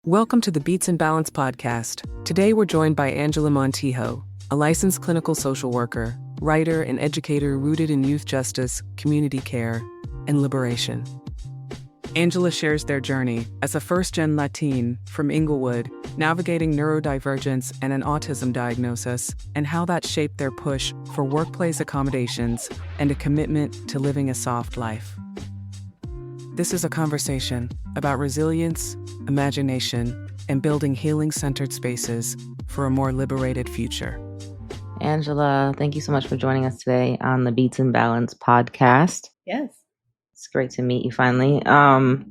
Welcome to the Beats and Balance podcast. Today we're joined by Angela Montijo, a licensed clinical social worker, writer, and educator rooted in youth justice, community care, and liberation. Angela shares their journey as a first-gen Latine from Inglewood, navigating neurodivergence and an autism diagnosis, and how that shaped their push for workplace accommodations and a commitment to living a soft life. This is a conversation about resilience, imagination, and building healing-centered spaces for a more liberated future. Angela, thank you so much for joining us today on the Beats and Balance podcast. Yes. It's great to meet you finally. So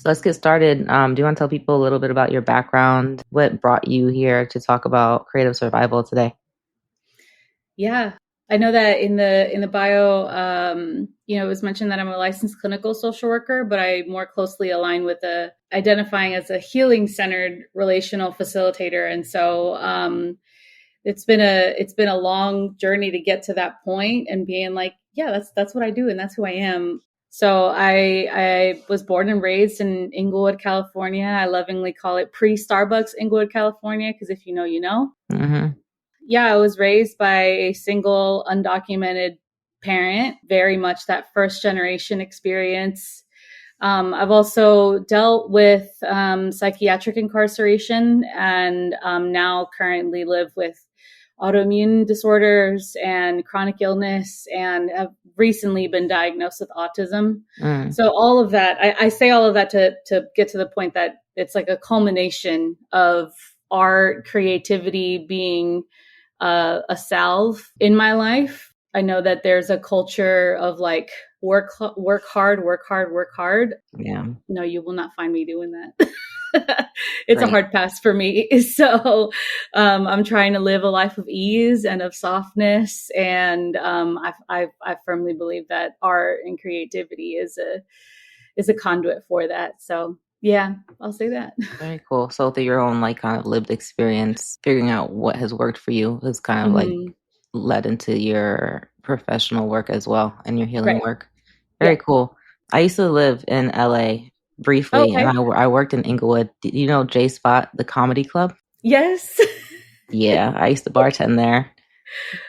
let's get started. Do you want to tell people a little bit about your background? What brought you here to talk about creative survival today? Yeah. I know that in the bio, it was mentioned that I'm a licensed clinical social worker, but I more closely align with identifying as a healing-centered relational facilitator. And so it's been a long journey to get to that point and being like, yeah, that's what I do and that's who I am. So I was born and raised in Inglewood, California. I lovingly call it pre-Starbucks Inglewood, California, because if you know, you know. Mm-hmm. Yeah, I was raised by a single undocumented parent, very much that first generation experience. I've also dealt with psychiatric incarceration and now currently live with autoimmune disorders and chronic illness and have recently been diagnosed with autism. So all of that, I say all of that to get to the point that it's like a culmination of art, creativity being a salve in my life. I know that there's a culture of like work hard. Yeah. No, you will not find me doing that. It's Right. a hard pass for me. So I'm trying to live a life of ease and of softness. And I firmly believe that art and creativity is a conduit for that. So yeah, I'll say that. Very cool. So through your own like kind of lived experience, figuring out what has worked for you has kind of like led into your professional work as well and your healing Right. work. Very cool. I used to live in LA briefly, and I worked in Inglewood. Do you know J Spot, the comedy club? Yes. Yeah, I used to bartend there.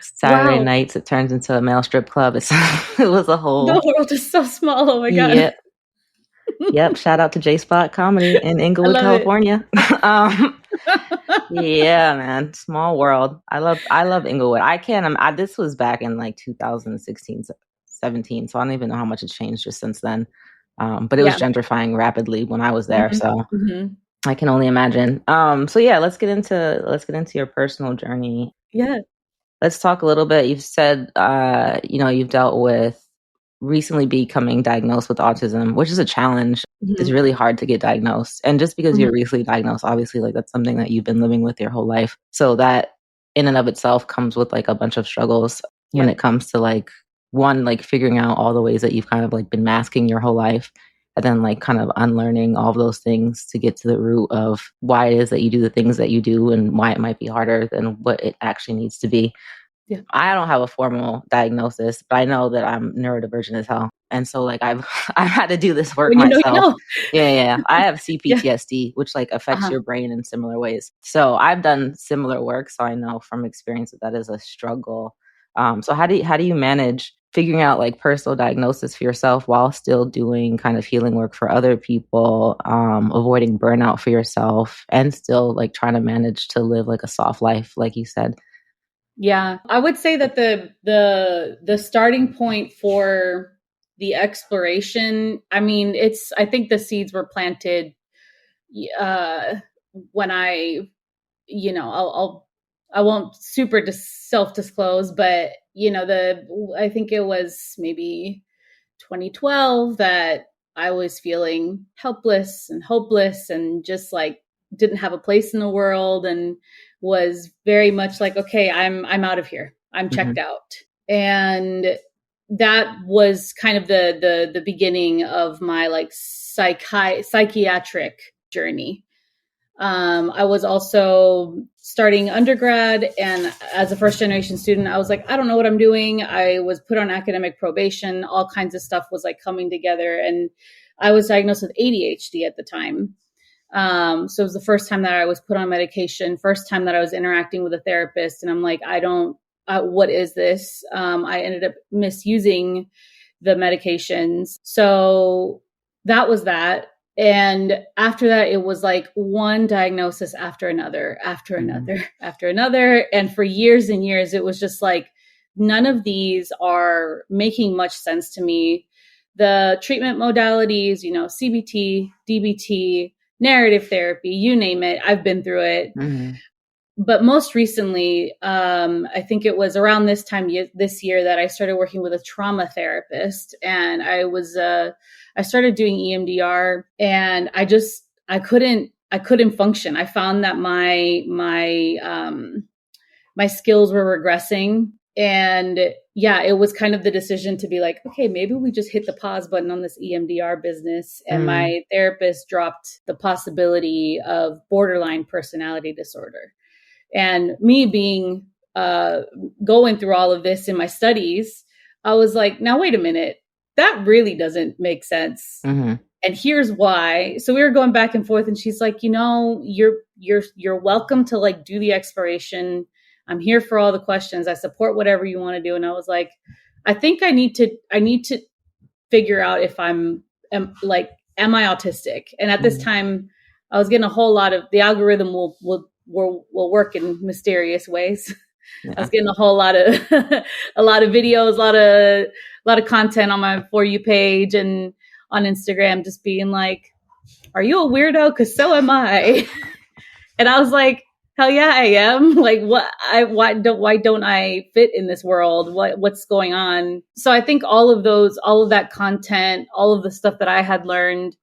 Saturday Wow. nights, it turns into a male strip club. It was a whole... The world is so small. Oh my God. Yep. Yep. Shout out to J Spot Comedy in Inglewood, California. Yeah, man. Small world. I love Inglewood. This was back in like 2016, 17. So I don't even know how much it's changed just since then. But it was gentrifying rapidly when I was there. So I can only imagine. So yeah, let's get into your personal journey. Yeah. Let's talk a little bit. You've said, you've dealt with recently becoming diagnosed with autism, which is a challenge. It's really hard to get diagnosed. And just because you're recently diagnosed, obviously, like that's something that you've been living with your whole life. So that in and of itself comes with like a bunch of struggles when it comes to like, one, like figuring out all the ways that you've kind of like been masking your whole life, and then like kind of unlearning all of those things to get to the root of why it is that you do the things that you do and why it might be harder than what it actually needs to be. Yeah. I don't have a formal diagnosis, but I know that I'm neurodivergent as hell. And so like I've had to do this work myself. Yeah. I have CPTSD, which like affects your brain in similar ways. So I've done similar work. So I know from experience that is a struggle. So how do you manage figuring out like personal diagnosis for yourself while still doing kind of healing work for other people, avoiding burnout for yourself, and still like trying to manage to live like a soft life, like you said? Yeah, I would say that the starting point for the exploration, I mean, I think the seeds were planted when I won't super self-disclose, but I think it was maybe 2012 that I was feeling helpless and hopeless and just like didn't have a place in the world and was very much like, okay, I'm out of here. I'm checked out. And that was kind of the beginning of my like psychiatric journey. I was also starting undergrad, and as a first generation student, I was like, I don't know what I'm doing. I was put on academic probation. All kinds of stuff was like coming together, and I was diagnosed with ADHD at the time. So it was the first time that I was put on medication, first time that I was interacting with a therapist. And I'm like, what is this? I ended up misusing the medications. So that was that. And after that, it was like one diagnosis after another, after another, after another. And for years and years, it was just like, none of these are making much sense to me. The treatment modalities, CBT, DBT, narrative therapy, you name it, I've been through it. But most recently, I think it was around this time this year that I started working with a trauma therapist, and I started doing EMDR, and I couldn't function. I found that my skills were regressing. And yeah, it was kind of the decision to be like, okay, maybe we just hit the pause button on this EMDR business. And my therapist dropped the possibility of borderline personality disorder. And me being going through all of this in my studies, I was like, now, wait a minute, that really doesn't make sense. And here's why. So we were going back and forth, and she's like, you're welcome to like do the exploration. I'm here for all the questions. I support whatever you want to do. And I was like, I think I need to figure out if am I autistic? And at this time, I was getting a whole lot of, the algorithm will work in mysterious ways. Yeah. I was getting a whole lot of a lot of videos, a lot of content on my For You page and on Instagram, just being like, "Are you a weirdo? Because so am I." And I was like, hell yeah, I am. Like, why don't I fit in this world? What's going on? So I think all of that content, all of the stuff that I had learned,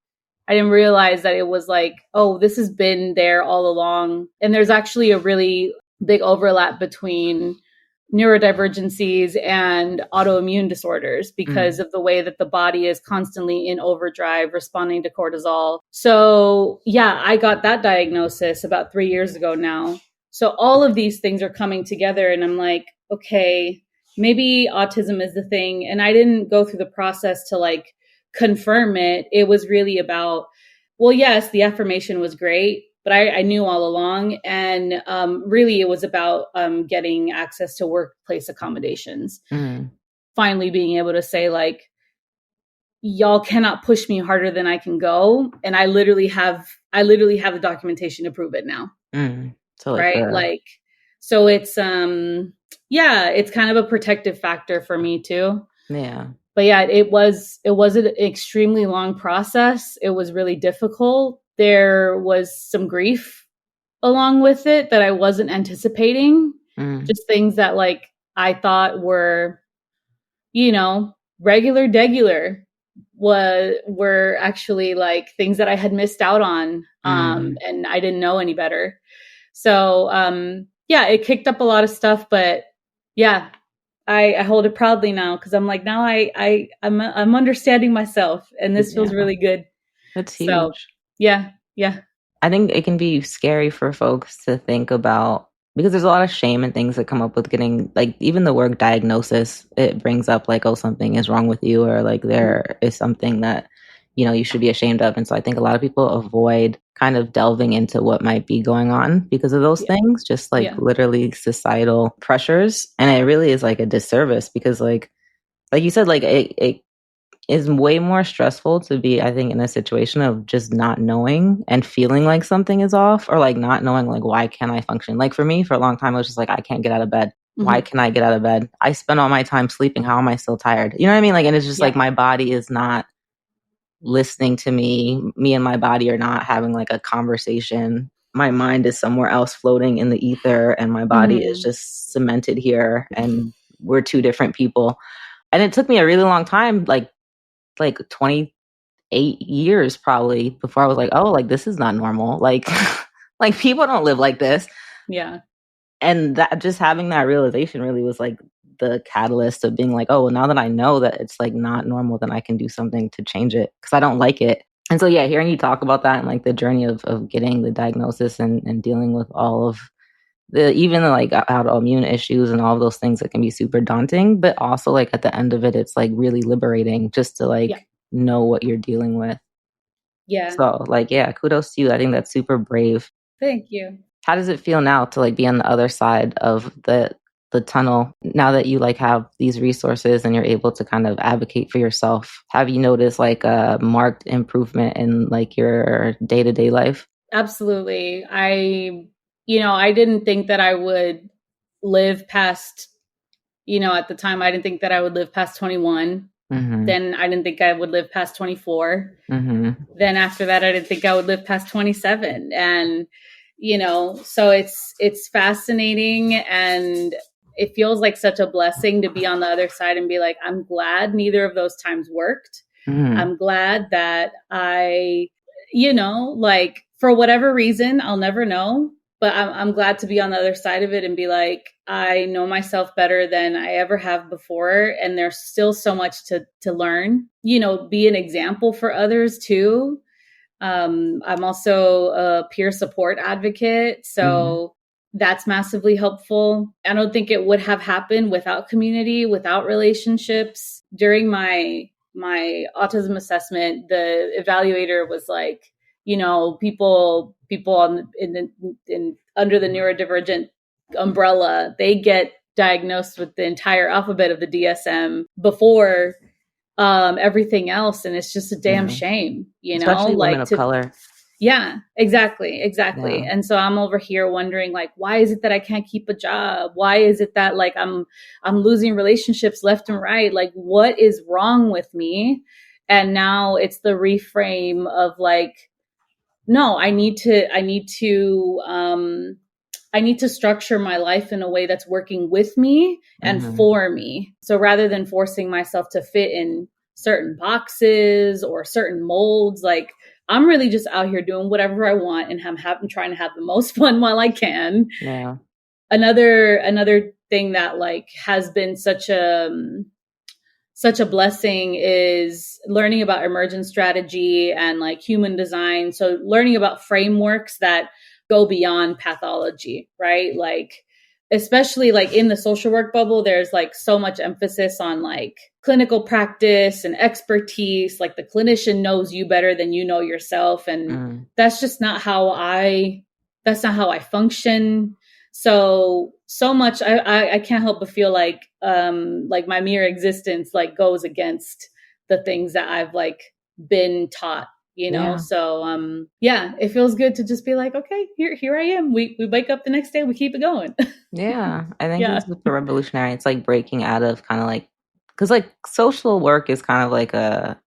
I didn't realize that it was like, oh, this has been there all along. And there's actually a really big overlap between neurodivergencies and autoimmune disorders because of the way that the body is constantly in overdrive responding to cortisol. So yeah, I got that diagnosis about 3 years ago now. So all of these things are coming together, and I'm like, okay, maybe autism is the thing. And I didn't go through the process to like confirm it. It was really about, well, yes, the affirmation was great, but I knew all along. And really, it was about getting access to workplace accommodations. Finally being able to say, like, y'all cannot push me harder than I can go. And I literally have the documentation to prove it now. So right. So it's, it's kind of a protective factor for me too. Yeah. But yeah, it was an extremely long process. It was really difficult. There was some grief along with it that I wasn't anticipating. Just things that like I thought were, regular were actually like things that I had missed out on. And I didn't know any better. So it kicked up a lot of stuff, but yeah, I hold it proudly now because I'm like, now I'm understanding myself, and this feels really good. That's huge. So, yeah. I think it can be scary for folks to think about because there's a lot of shame and things that come up with getting, like, even the word diagnosis, it brings up like, oh, something is wrong with you, or like there is something that, you should be ashamed of. And so I think a lot of people avoid kind of delving into what might be going on because of those things, just like literally societal pressures. And it really is like a disservice because like you said, like it is way more stressful to be, I think, in a situation of just not knowing and feeling like something is off, or like not knowing, like, why can't I function? Like for me, for a long time, it was just like, I can't get out of bed. Why can I get out of bed? I spend all my time sleeping. How am I still tired? You know what I mean? Like, and it's just like my body is not listening to me and my body are not having like a conversation. My mind is somewhere else floating in the ether, and my body is just cemented here, and we're two different people. And it took me a really long time, like 28 years probably, before I was like, oh, like this is not normal. Like like people don't live like this. Yeah. And that, just having that realization really was like the catalyst of being like, oh, well, now that I know that it's like not normal, then I can do something to change it because I don't like it. And so, yeah, hearing you talk about that and like the journey of getting the diagnosis and dealing with all of even like autoimmune issues and all of those things that can be super daunting, but also like at the end of it, it's like really liberating just to like know what you're dealing with. Yeah. So like, yeah, kudos to you. I think that's super brave. Thank you. How does it feel now to like be on the other side of the tunnel now that you like have these resources and you're able to kind of advocate for yourself? Have you noticed like a marked improvement in like your day-to-day life? Absolutely. I didn't think that I would live past, at the time, I didn't think that I would live past 21. Mm-hmm. Then I didn't think I would live past 24. Mm-hmm. Then after that, I didn't think I would live past 27. And, so it's fascinating, and it feels like such a blessing to be on the other side and be like, I'm glad neither of those times worked. Mm-hmm. I'm glad that I, like for whatever reason, I'll never know, but I'm glad to be on the other side of it and be like, I know myself better than I ever have before. And there's still so much to learn, be an example for others too. I'm also a peer support advocate. So that's massively helpful. I don't think it would have happened without community, without relationships. During my autism assessment, the evaluator was like, people under the neurodivergent umbrella, they get diagnosed with the entire alphabet of the DSM before everything else, and it's just a damn shame, Especially women of color. Yeah, exactly. Yeah. And so I'm over here wondering, like, why is it that I can't keep a job? Why is it that like I'm losing relationships left and right? Like, what is wrong with me? And now it's the reframe of like, no, I need to structure my life in a way that's working with me and for me. So rather than forcing myself to fit in certain boxes or certain molds, like I'm really just out here doing whatever I want, and I'm trying to have the most fun while I can. Yeah. Another thing that like has been such a blessing is learning about emergent strategy and like human design. So learning about frameworks that go beyond pathology, right? Like, especially like in the social work bubble, there's like so much emphasis on like clinical practice and expertise. Like the clinician knows you better than you know yourself. And that's just not how I function. So much, I can't help but feel like my mere existence like goes against the things that I've like been taught, So it feels good to just be like, okay, here I am. We wake up the next day, we keep it going. Yeah, I think it's super revolutionary. It's like breaking out of kind of like, because like social work is kind of like a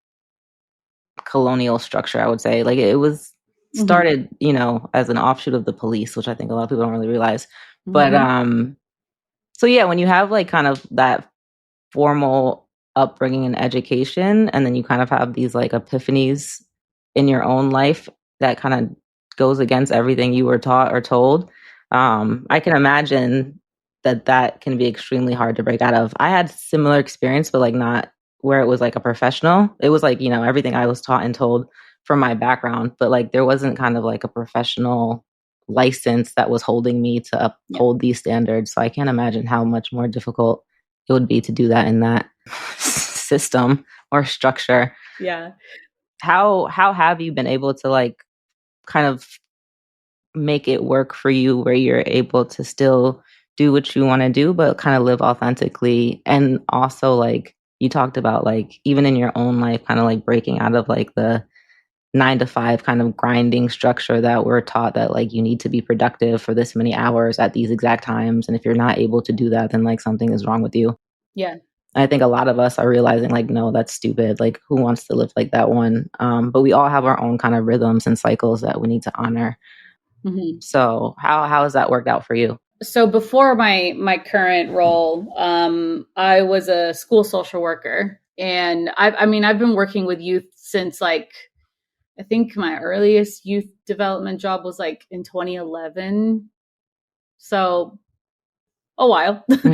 colonial structure, I would say. Like it was started, as an offshoot of the police, which I think a lot of people don't really realize. But so yeah, when you have like kind of that formal upbringing and education, and then you kind of have these like epiphanies in your own life that kind of goes against everything you were taught or told. I can imagine that can be extremely hard to break out of. I had similar experience, but like not where it was like a professional. It was like, everything I was taught and told from my background, but like there wasn't kind of like a professional license that was holding me to uphold these standards. So I can't imagine how much more difficult it would be to do that in that system or structure. Yeah. How have you been able to like kind of make it work for you where you're able to still do what you want to do, but kind of live authentically? And also like you talked about like even in your own life, kind of like breaking out of like the 9-to-5 kind of grinding structure that we're taught that like you need to be productive for this many hours at these exact times. And if you're not able to do that, then like something is wrong with you. Yeah. I think a lot of us are realizing like, no, that's stupid. Like who wants to live like that one? But we all have our own kind of rhythms and cycles that we need to honor. So how has that worked out for you? So before my current role, I was a school social worker, and I've been working with youth since like, I think my earliest youth development job was like in 2011. So a while. So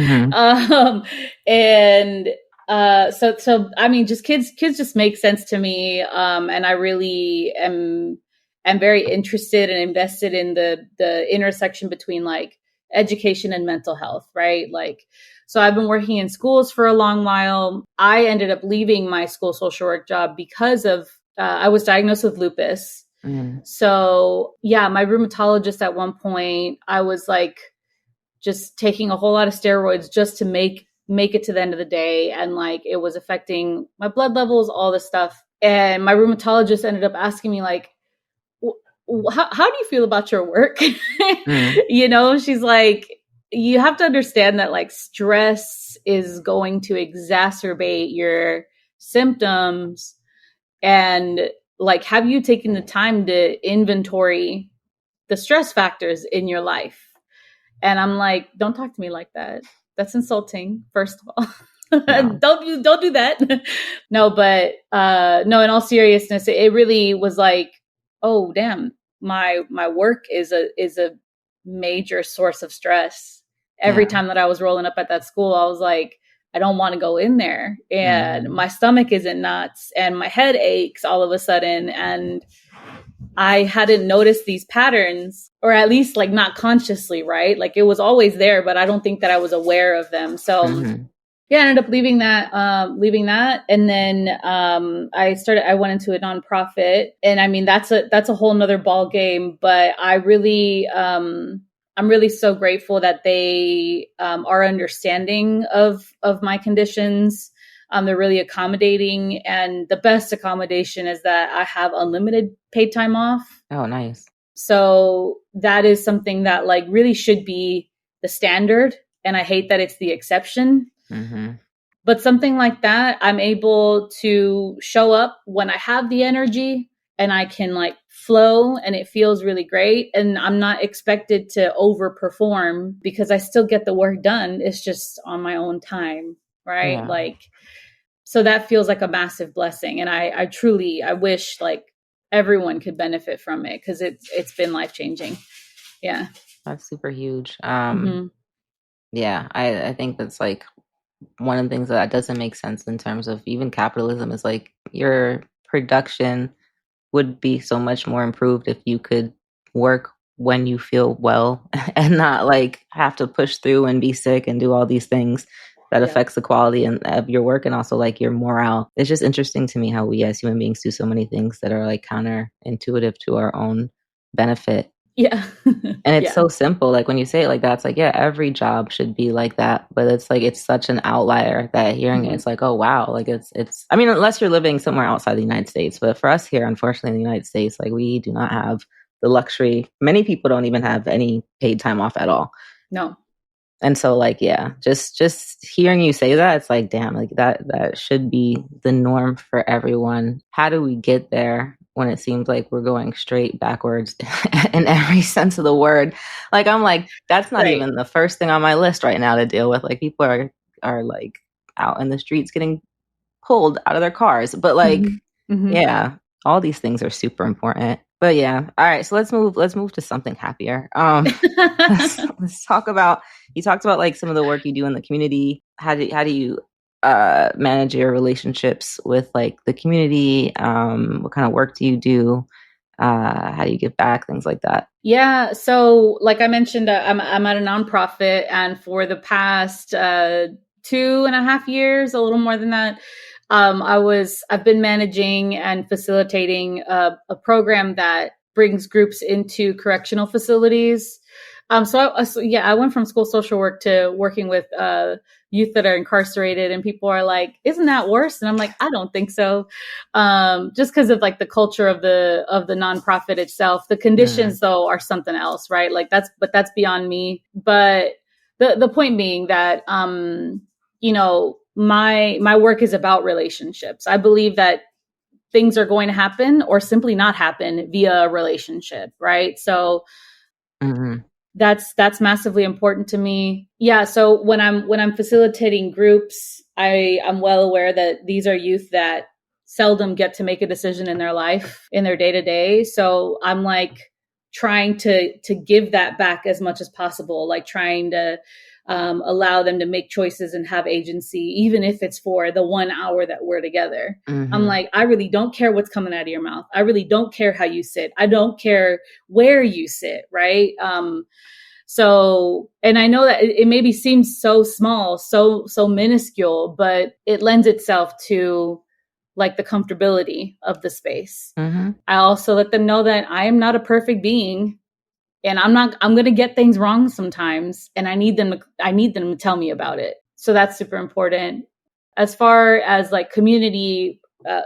I mean, just kids just make sense to me. And I really am very interested and invested in the intersection between like education and mental health, right? Like, so I've been working in schools for a long while. I ended up leaving my school social work job because of I was diagnosed with lupus. So yeah, my rheumatologist at one point, I was like just taking a whole lot of steroids just to make it to the end of the day. And like, it was affecting my blood levels, all this stuff. And my rheumatologist ended up asking me like, how do you feel about your work? You know, she's like, you have to understand that like stress is going to exacerbate your symptoms. And like, have you taken the time to inventory the stress factors in your life? And I'm like, don't talk to me like that. That's insulting, first of all. No. Don't do that. No, but no, in all seriousness, it really was like, oh damn, my work is a major source of stress. Every time that I was rolling up at that school, I was like, I don't want to go in there. And my stomach isn't nuts and my head aches all of a sudden. And I hadn't noticed these patterns, or at least like not consciously, right? Like it was always there, but I don't think that I was aware of them. So yeah, I ended up leaving that. And then I went into a nonprofit, and I mean, that's a whole nother ball game, but I really, I'm really so grateful that they are understanding of my conditions. They're really accommodating, and the best accommodation is that I have unlimited paid time off. Oh, nice. So that is something that like really should be the standard. And I hate that it's the exception. But something like that, I'm able to show up when I have the energy and I can like flow, and it feels really great. And I'm not expected to overperform because I still get the work done. It's just on my own time, right? Yeah. Like, so that feels like a massive blessing. And I truly wish like everyone could benefit from it, because it's been life-changing. Yeah. That's super huge. Yeah, I think that's like one of the things that doesn't make sense in terms of even capitalism is like your production would be so much more improved if you could work when you feel well and not like have to push through and be sick and do all these things that affects the quality of your work and also like your morale. It's just interesting to me how we as human beings do so many things that are like counterintuitive to our own benefit. Yeah. And it's so simple. Like when you say it like that, it's like, yeah, every job should be like that. But it's like, it's such an outlier that hearing it, it's like, oh, wow. Like it's, I mean, unless you're living somewhere outside the United States. But for us here, unfortunately, in the United States, like we do not have the luxury. Many people don't even have any paid time off at all. No. And so like, yeah, just hearing you say that, it's like, damn, like that should be the norm for everyone. How do we get there when it seems like we're going straight backwards in every sense of the word? Like, I'm like, that's not even the first thing on my list right now to deal with. Like people are like out in the streets getting pulled out of their cars. But like, yeah, all these things are super important. But yeah, all right. So let's move to something happier. Let's talk about. You talked about like some of the work you do in the community. How do you manage your relationships with like the community? What kind of work do you do? How do you give back? Things like that. Yeah. So like I mentioned, I'm at a nonprofit, and for the past 2.5 years, a little more than that, I've been managing and facilitating a program that brings groups into correctional facilities. So I went from school social work to working with youth that are incarcerated, and people are like, "Isn't that worse?" And I'm like, "I don't think so." Just because of like the culture of the nonprofit itself. The conditions though are something else, right? Like that's beyond me. But the point being that you know, my work is about relationships. I believe that things are going to happen or simply not happen via a relationship, right? So that's massively important to me. Yeah. So when I'm facilitating groups, I'm well aware that these are youth that seldom get to make a decision in their life, in their day to day. So I'm like trying to give that back as much as possible, like trying to allow them to make choices and have agency, even if it's for the 1 hour that we're together. I'm like, I really don't care what's coming out of your mouth. I really don't care how you sit. I don't care where you sit. Right. So, and I know that it maybe seems so small, so minuscule, but it lends itself to like the comfortability of the space. Mm-hmm. I also let them know that I am not a perfect being, and I'm going to get things wrong sometimes, and I need them to tell me about it. So that's super important. As far as like community,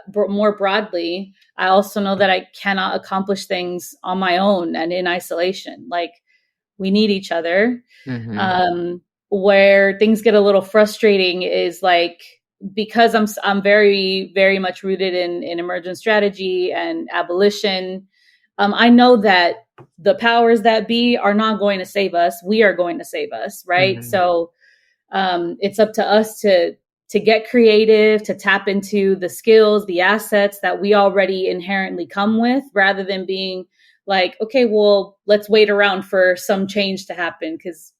more broadly, I also know that I cannot accomplish things on my own and in isolation. Like, we need each other. Mm-hmm. Where things get a little frustrating is like, because I'm very, very much rooted in emergent strategy and abolition. I know that the powers that be are not going to save us. We are going to save us, right? Mm-hmm. So it's up to us to get creative, to tap into the skills, the assets that we already inherently come with, rather than being like, okay, well, let's wait around for some change to happen, because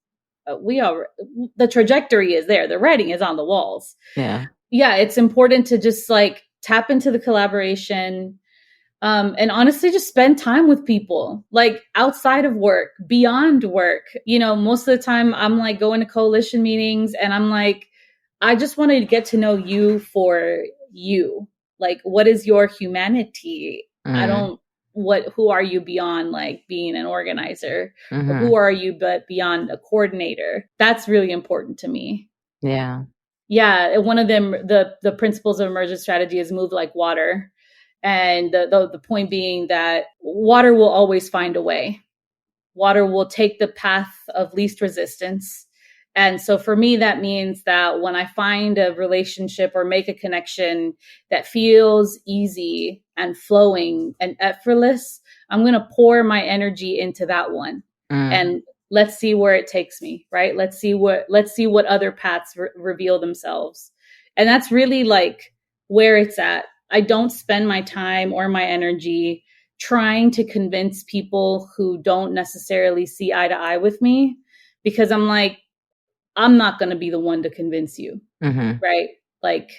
the trajectory is there. The writing is on the walls. Yeah. It's important to just like tap into the collaboration, and honestly just spend time with people, like outside of work, beyond work. Most of the time I'm like going to coalition meetings and I'm like, I just want to get to know you for you. Like, what is your humanity? Who are you beyond like being an organizer? Mm-hmm. Who are you but beyond a coordinator? That's really important to me. Yeah. One of them, the principles of emergent strategy is move like water. And the point being that water will always find a way. Water will take the path of least resistance. And so for me, that means that when I find a relationship or make a connection that feels easy and flowing and effortless, I'm going to pour my energy into that one. And let's see where it takes me, right? Let's see what other paths reveal themselves. And that's really like where it's at. I don't spend my time or my energy trying to convince people who don't necessarily see eye to eye with me, because I'm like, I'm not going to be the one to convince you, right? Like,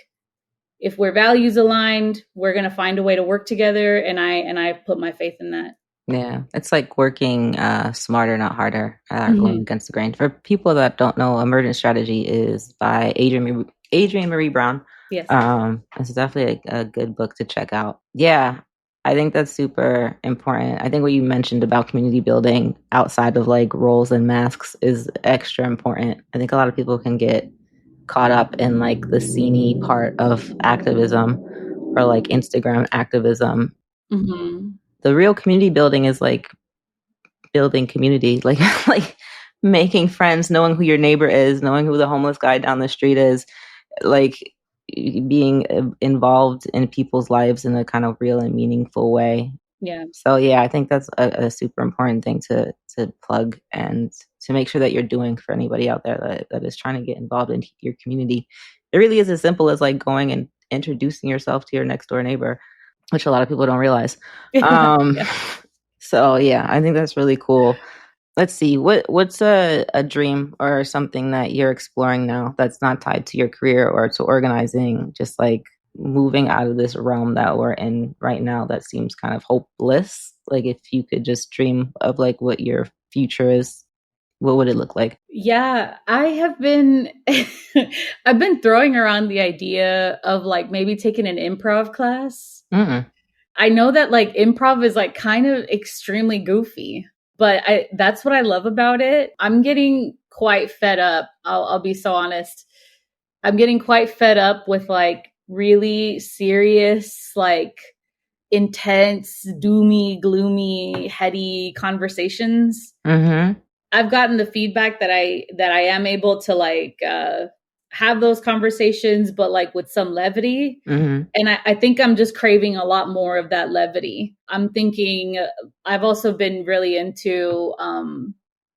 if we're values aligned, we're going to find a way to work together. And I put my faith in that. Yeah, it's like working smarter, not harder, going against the grain. For people that don't know, Emergent Strategy is by Adrienne Marie Brown. Yes. It's definitely a good book to check out. Yeah, I think that's super important. I think what you mentioned about community building outside of like roles and masks is extra important. I think a lot of people can get caught up in like the sceney part of activism or like Instagram activism. The real community building is like building community, like making friends, knowing who your neighbor is, knowing who the homeless guy down the street is, like being involved in people's lives in a kind of real and meaningful way. Yeah. So yeah, I think that's a super important thing to plug and to make sure that you're doing for anybody out there that is trying to get involved in your community. It really is as simple as like going and introducing yourself to your next door neighbor, which a lot of people don't realize. So yeah, I think that's really cool. Let's see, what's a dream or something that you're exploring now that's not tied to your career or to organizing, just like moving out of this realm that we're in right now that seems kind of hopeless? Like, if you could just dream of like what your future is, what would it look like? Yeah, I have been I've been throwing around the idea of like maybe taking an improv class. I know that like improv is like kind of extremely goofy, but that's what I love about it. I'm getting quite fed up. I'll be so honest. I'm getting quite fed up with like really serious, like intense, doomy, gloomy, heady conversations. I've gotten the feedback that I am able to like have those conversations, but like with some levity. And I think I'm just craving a lot more of that levity. I'm thinking I've also been really into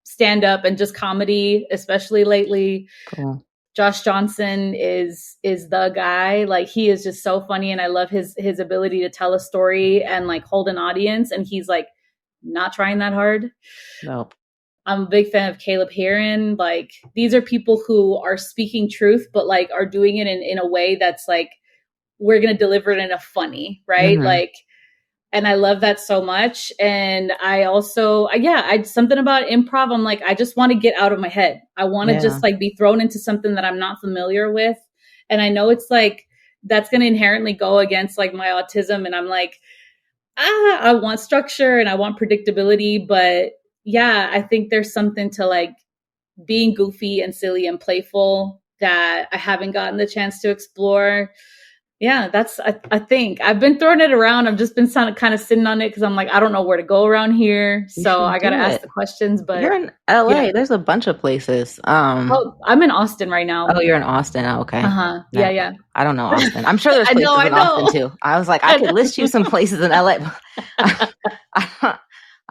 stand up and just comedy, especially lately. Cool. Josh Johnson is the guy. Like, he is just so funny, and I love his ability to tell a story and like hold an audience. And he's like not trying that hard. Nope. I'm a big fan of Caleb Heron. Like, these are people who are speaking truth, but like are doing it in a way that's like, we're going to deliver it in a funny, right? Like, and I love that so much. And I also, something about improv, I'm like, I just want to get out of my head. I want to just like be thrown into something that I'm not familiar with. And I know it's like that's going to inherently go against like my autism. And I'm like, I want structure and I want predictability. But yeah, I think there's something to like being goofy and silly and playful that I haven't gotten the chance to explore. Yeah, that's, I think I've been throwing it around. I've just been kind of sitting on it because I'm like, I don't know where to go around here. So I got to ask the questions. But you're in LA. Yeah. There's a bunch of places. Oh, I'm in Austin right now. Oh, you're in Austin. Oh, okay. Yeah. I don't know Austin. I'm sure there's places in Austin too. I was like, I could list you some places in LA.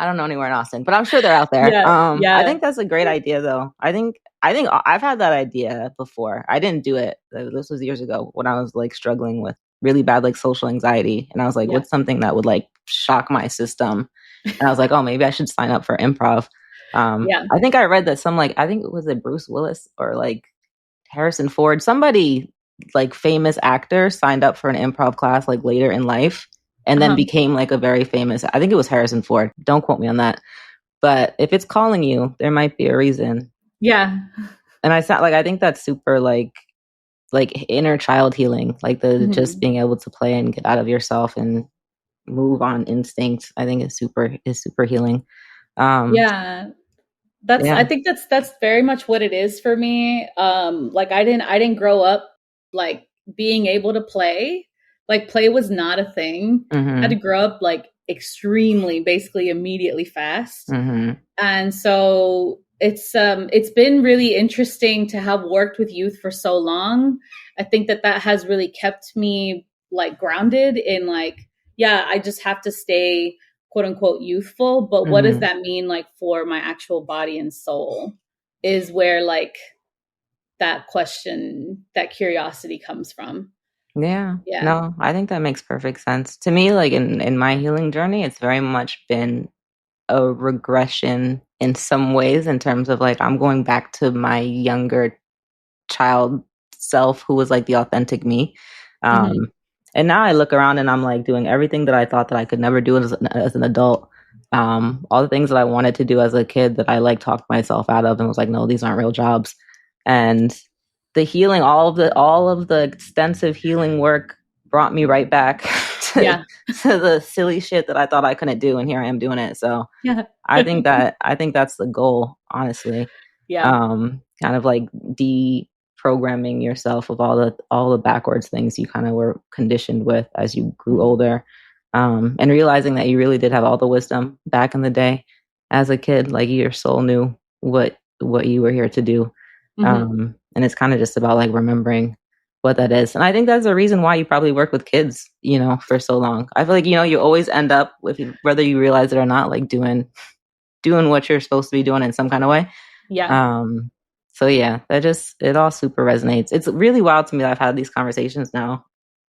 I don't know anywhere in Austin, but I'm sure they're out there. Yeah. I think that's a great idea, though. I think I've had that idea before. I didn't do it. This was years ago when I was like struggling with really bad like social anxiety, and I was like, what's something that would like shock my system? And I was like, oh, maybe I should sign up for improv. I think I read that I think it was Bruce Willis or like Harrison Ford, somebody like famous actor signed up for an improv class like later in life. And then became like a very famous, I think it was Harrison Ford. Don't quote me on that. But if it's calling you, there might be a reason. Yeah. And I think that's super like inner child healing, like the just being able to play and get out of yourself and move on instinct. I think is super healing. I think that's very much what it is for me. Like I didn't grow up like being able to play. Like play was not a thing. I had to grow up like extremely, basically immediately fast. And so it's been really interesting to have worked with youth for so long. I think that has really kept me like grounded in like, yeah, I just have to stay quote unquote youthful. But what does that mean like for my actual body and soul is where like that question, that curiosity comes from. Yeah. No, I think that makes perfect sense. To me, like in my healing journey, it's very much been a regression in some ways in terms of like I'm going back to my younger child self who was like the authentic me. And now I look around and I'm like doing everything that I thought that I could never do as an adult. All the things that I wanted to do as a kid that I like talked myself out of and was like, no, these aren't real jobs. And the healing, all of the extensive healing work brought me right back to the silly shit that I thought I couldn't do, and here I am doing it. So I think that's the goal, honestly. Kind of like deprogramming yourself of all the backwards things you kind of were conditioned with as you grew older, and realizing that you really did have all the wisdom back in the day as a kid. Like your soul knew what you were here to do. And it's kind of just about like remembering what that is. And I think that's the reason why you probably work with kids, for so long. I feel like, you always end up with, whether you realize it or not, like doing what you're supposed to be doing in some kind of way. Yeah. So yeah, it all super resonates. It's really wild to me that I've had these conversations now.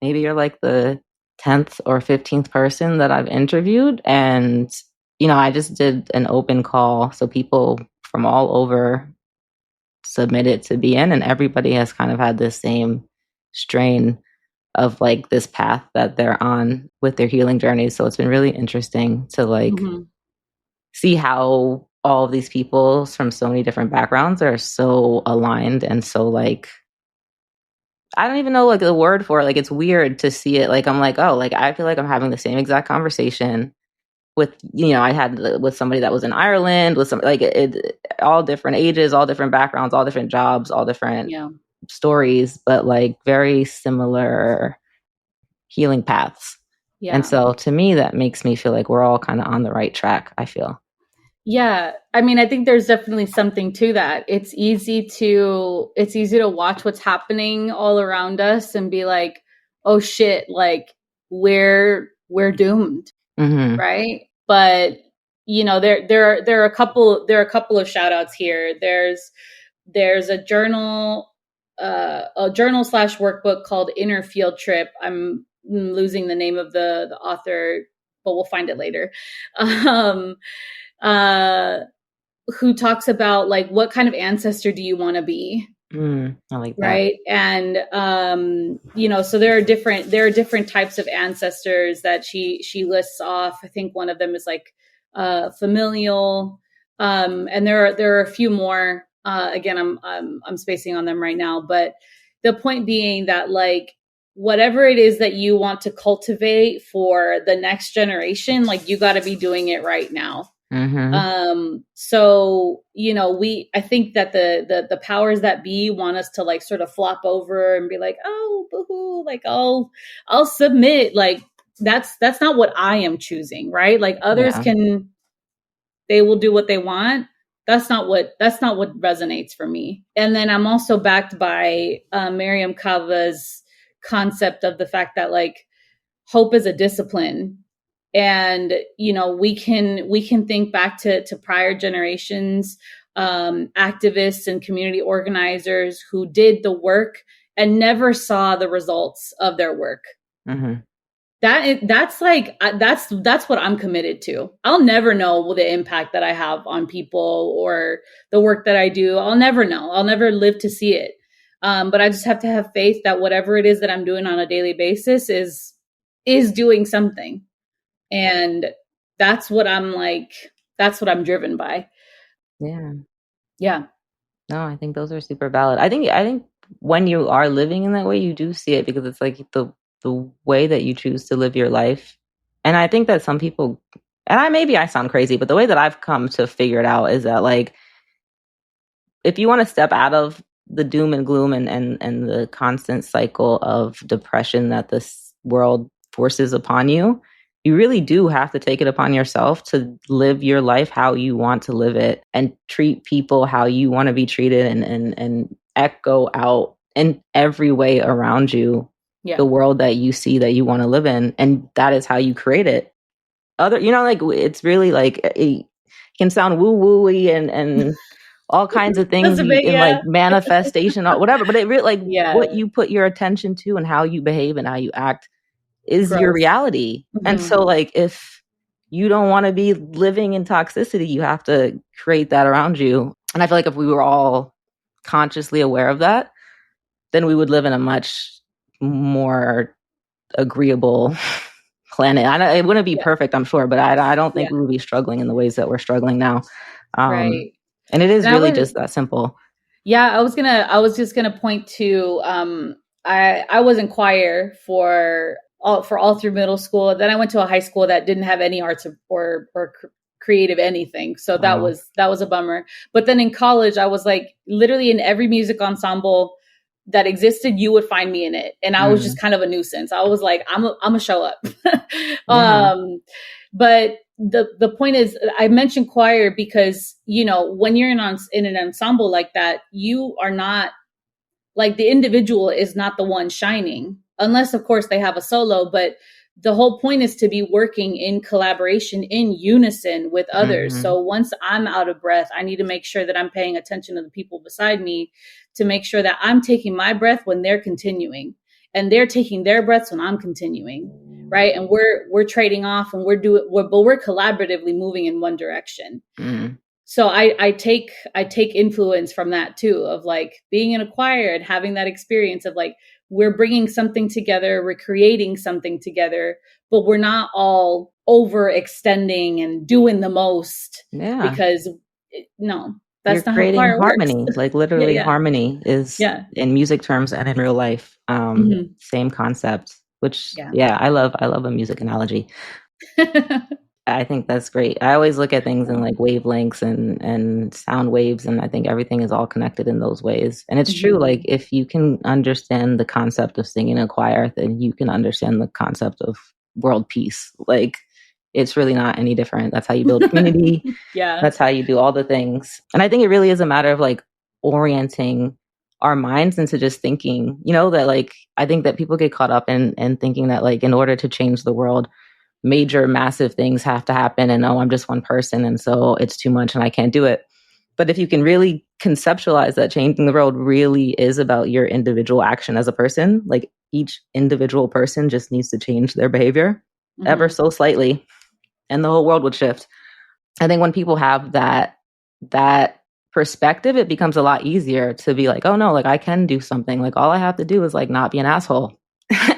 Maybe you're like the 10th or 15th person that I've interviewed. And, I just did an open call. So people from all over submitted to be in, and everybody has kind of had the same strain of like this path that they're on with their healing journey. So it's been really interesting to like see how all of these people from so many different backgrounds are so aligned and so like, I don't even know like the word for it. Like it's weird to see it. Like I'm like, oh, like I feel like I'm having the same exact conversation with, I had with somebody that was in Ireland, with some like all different ages, all different backgrounds, all different jobs, all different stories, but like very similar healing paths. And so to me, that makes me feel like we're all kind of on the right track, I feel. Yeah. I mean, I think there's definitely something to that. It's easy to watch what's happening all around us and be like, oh shit, like we're doomed. Right. But, there are a couple of shout outs here. There's a journal / workbook called Inner Field Trip. I'm losing the name of the author, but we'll find it later. Who talks about like, what kind of ancestor do you want to be? I like that. Right. And, so there are different types of ancestors that she lists off. I think one of them is like, familial. And there are a few more, again, I'm spacing on them right now, but the point being that like, whatever it is that you want to cultivate for the next generation, like you got to be doing it right now. So, I think that the powers that be want us to like sort of flop over and be like, oh, boo-hoo, like I'll submit. Like that's not what I am choosing, right? Like others they will do what they want. That's not what resonates for me. And then I'm also backed by Mariam Kava's concept of the fact that like hope is a discipline. And, we can think back to prior generations, activists and community organizers who did the work and never saw the results of their work. That's what I'm committed to. I'll never know the impact that I have on people or the work that I do. I'll never know. I'll never live to see it. But I just have to have faith that whatever it is that I'm doing on a daily basis is doing something. And that's what I'm driven by. Yeah. No, I think those are super valid. I think when you are living in that way, you do see it, because it's like the way that you choose to live your life. And I think that some people, and maybe I sound crazy, but the way that I've come to figure it out is that like, if you want to step out of the doom and gloom and the constant cycle of depression that this world forces upon you, you really do have to take it upon yourself to live your life how you want to live it and treat people how you want to be treated, and echo out in every way around you the world that you see that you want to live in. And that is how you create it. Like it's really like, it can sound woo-woo-y and all kinds of things like manifestation or whatever, but it really like what you put your attention to and how you behave and how you act is your reality. And so like, if you don't want to be living in toxicity, you have to create that around you. And I feel like if we were all consciously aware of that, then we would live in a much more agreeable planet. It wouldn't be perfect, I'm sure, but I don't think we would be struggling in the ways that we're struggling now. Right. And it is really just that simple. Yeah, I was just gonna point to I was in choir for all through middle school. Then I went to a high school that didn't have any arts or creative anything. So that was a bummer. But then in college, I was like literally in every music ensemble that existed, you would find me in it. And I was just kind of a nuisance. I was like, I'm gonna show up. But the point is, I mentioned choir because, when you're in an ensemble like that, you are not like, the individual is not the one shining, unless of course they have a solo, but the whole point is to be working in collaboration, in unison with others. So once I'm out of breath, I need to make sure that I'm paying attention to the people beside me to make sure that I'm taking my breath when they're continuing and they're taking their breaths when I'm continuing. Right. And we're trading off and we're collaboratively moving in one direction. So I take influence from that too, of like being in a choir and having that experience of like, we're bringing something together, we're creating something together, but we're not all overextending and doing the most. Yeah. Because that's not creating how choir harmony. works. Like literally harmony is in music terms and in real life. Same concept, which I love a music analogy. I think that's great. I always look at things in like wavelengths and sound waves, and I think everything is all connected in those ways. And it's true, like if you can understand the concept of singing in a choir, then you can understand the concept of world peace. Like it's really not any different. That's how you build community. That's how you do all the things. And I think it really is a matter of like orienting our minds into just thinking, that like, I think that people get caught up in thinking that like, in order to change the world, major, massive things have to happen. And I'm just one person. And so it's too much and I can't do it. But if you can really conceptualize that changing the world really is about your individual action as a person, like each individual person just needs to change their behavior ever so slightly, and the whole world would shift. I think when people have that perspective, it becomes a lot easier to be like, oh no, like I can do something. Like all I have to do is like not be an asshole.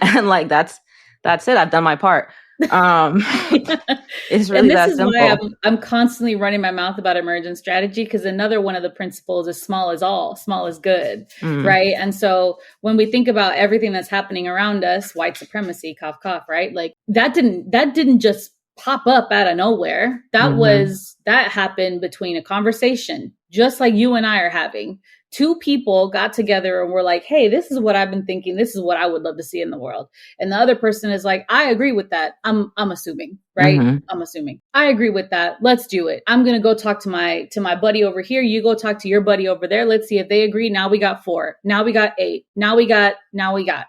And like, that's it. I've done my part. It's really And this that is why simple. I'm constantly running my mouth about emergent strategy, because another one of the principles is small is all, small is good, right? And so when we think about everything that's happening around us, white supremacy, cough, cough, right? Like that didn't just pop up out of nowhere. That happened between a conversation, just like you and I are having. Two people got together and were like, hey, this is what I've been thinking. This is what I would love to see in the world. And the other person is like, I agree with that. I'm assuming, right? I'm assuming. I agree with that. Let's do it. I'm going to go talk to my buddy over here. You go talk to your buddy over there. Let's see if they agree. Now we got 4. Now we got 8. Now we got,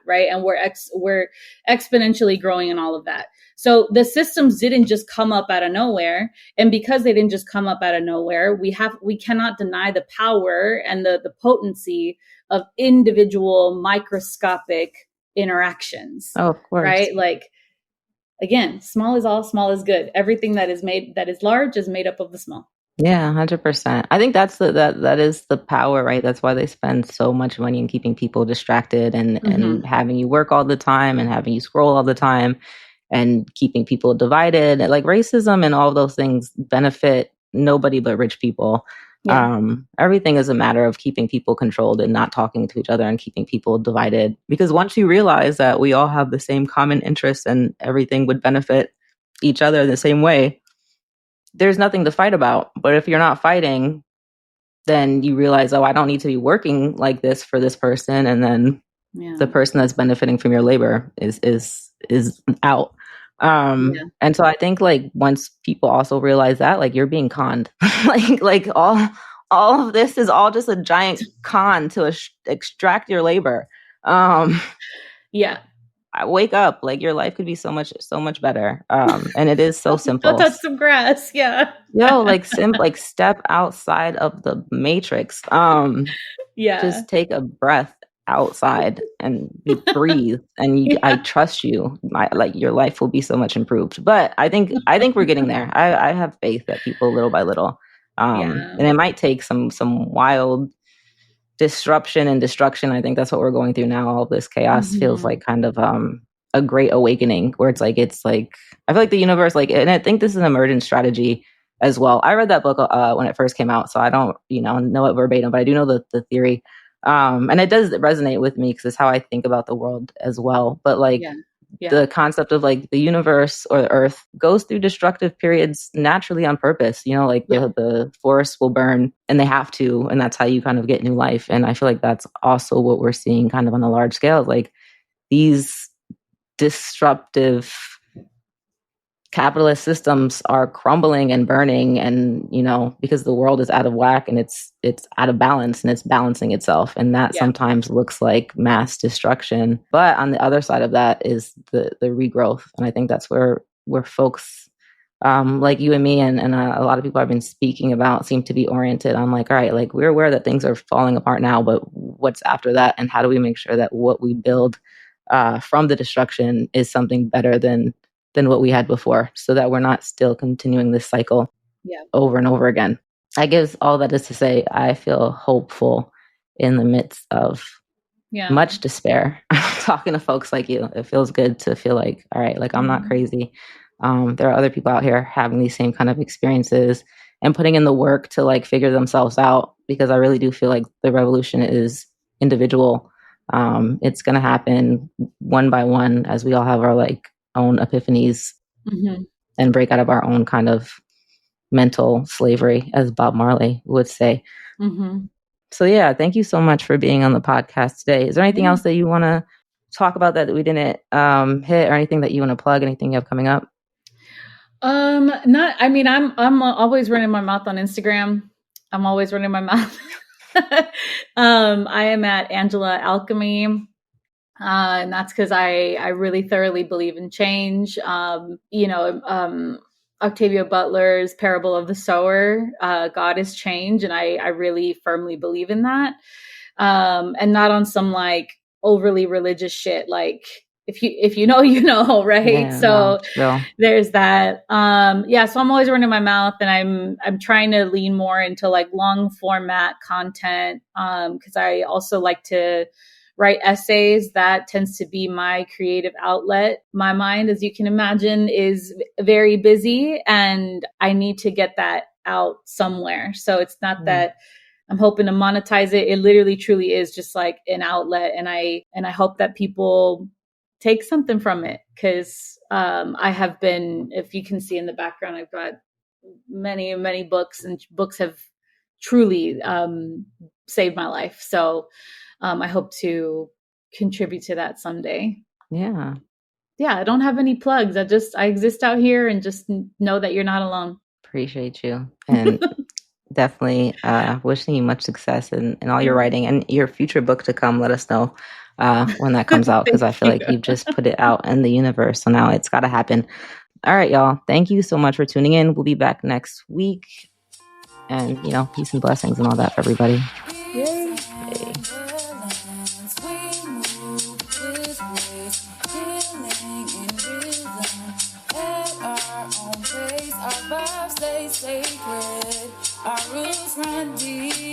right? And we're exponentially growing in all of that. So the systems didn't just come up out of nowhere. And because they didn't just come up out of nowhere, we cannot deny the power and the potency of individual microscopic interactions. Oh, of course. Right? Like, again, small is all, small is good. Everything that is large is made up of the small. Yeah, 100%. I think that is the power, right? That's why they spend so much money in keeping people distracted and having you work all the time and having you scroll all the time and keeping people divided. Like racism and all of those things benefit nobody but rich people. Yeah. Everything is a matter of keeping people controlled and not talking to each other and keeping people divided. Because once you realize that we all have the same common interests and everything would benefit each other the same way, there's nothing to fight about. But if you're not fighting, then you realize, oh, I don't need to be working like this for this person. And then the person that's benefiting from your labor is out. And so I think like once people also realize that, like you're being conned, like all of this is all just a giant con to extract your labor. I wake up, like your life could be so much better. And it is so simple. Go touch some grass. Yeah. Like step outside of the matrix. Just take a breath outside and you breathe and I trust you. Your life will be so much improved. But I think we're getting there. I have faith that people little by little, and it might take some wild disruption and destruction. I think that's what we're going through now. All this chaos feels like kind of a great awakening where it's like I feel like the universe, like, and I think this is an emergent strategy as well. I read that book when it first came out, so I don't know it verbatim, but I do know the theory. And it does resonate with me because it's how I think about the world as well. But like the concept of like the universe or the earth goes through destructive periods naturally on purpose, the forests will burn and they have to, and that's how you kind of get new life. And I feel like that's also what we're seeing kind of on a large scale, like these disruptive capitalist systems are crumbling and burning, and because the world is out of whack and it's out of balance and it's balancing itself, and that sometimes looks like mass destruction. But on the other side of that is the regrowth, and I think that's where folks like you and me and a lot of people I've been speaking about seem to be oriented on, like, all right, like we're aware that things are falling apart now, but what's after that, and how do we make sure that what we build from the destruction is something better than what we had before, so that we're not still continuing this cycle over and over again. I guess all that is to say, I feel hopeful in the midst of much despair. Talking to folks like you, it feels good to feel like, all right, like I'm not crazy. There are other people out here having these same kind of experiences and putting in the work to like figure themselves out, because I really do feel like the revolution is individual. It's going to happen one by one as we all have our like own epiphanies and break out of our own kind of mental slavery, as Bob Marley would say. So yeah, thank you so much for being on the podcast today. Is there anything else that you want to talk about that we didn't hit, or anything that you want to plug, anything you have coming up? I'm always running my mouth on Instagram. I'm always running my mouth. I am at Angela Alchemy. And that's because I really thoroughly believe in change. Octavia Butler's Parable of the Sower, God is change. And I really firmly believe in that. And not on some like overly religious shit. Like if you know, you know, right? Yeah, so there's that. So I'm always running my mouth, and I'm trying to lean more into like long format content. Cause I also like to write essays. That tends to be my creative outlet. My mind, as you can imagine, is very busy, and I need to get that out somewhere. So it's not that I'm hoping to monetize it. It literally truly is just like an outlet. And I hope that people take something from it, because I have been, if you can see in the background, I've got many, many books, and books have truly saved my life. So I hope to contribute to that someday. Yeah. Yeah, I don't have any plugs. I exist out here, and just know that you're not alone. Appreciate you. And definitely wishing you much success in all your writing, and your future book to come. Let us know when that comes out, because I feel like you've just put it out in the universe. So now it's got to happen. All right, y'all. Thank you so much for tuning in. We'll be back next week. And, peace and blessings and all that for everybody. Yay. Our vibes stay sacred, our roots run deep.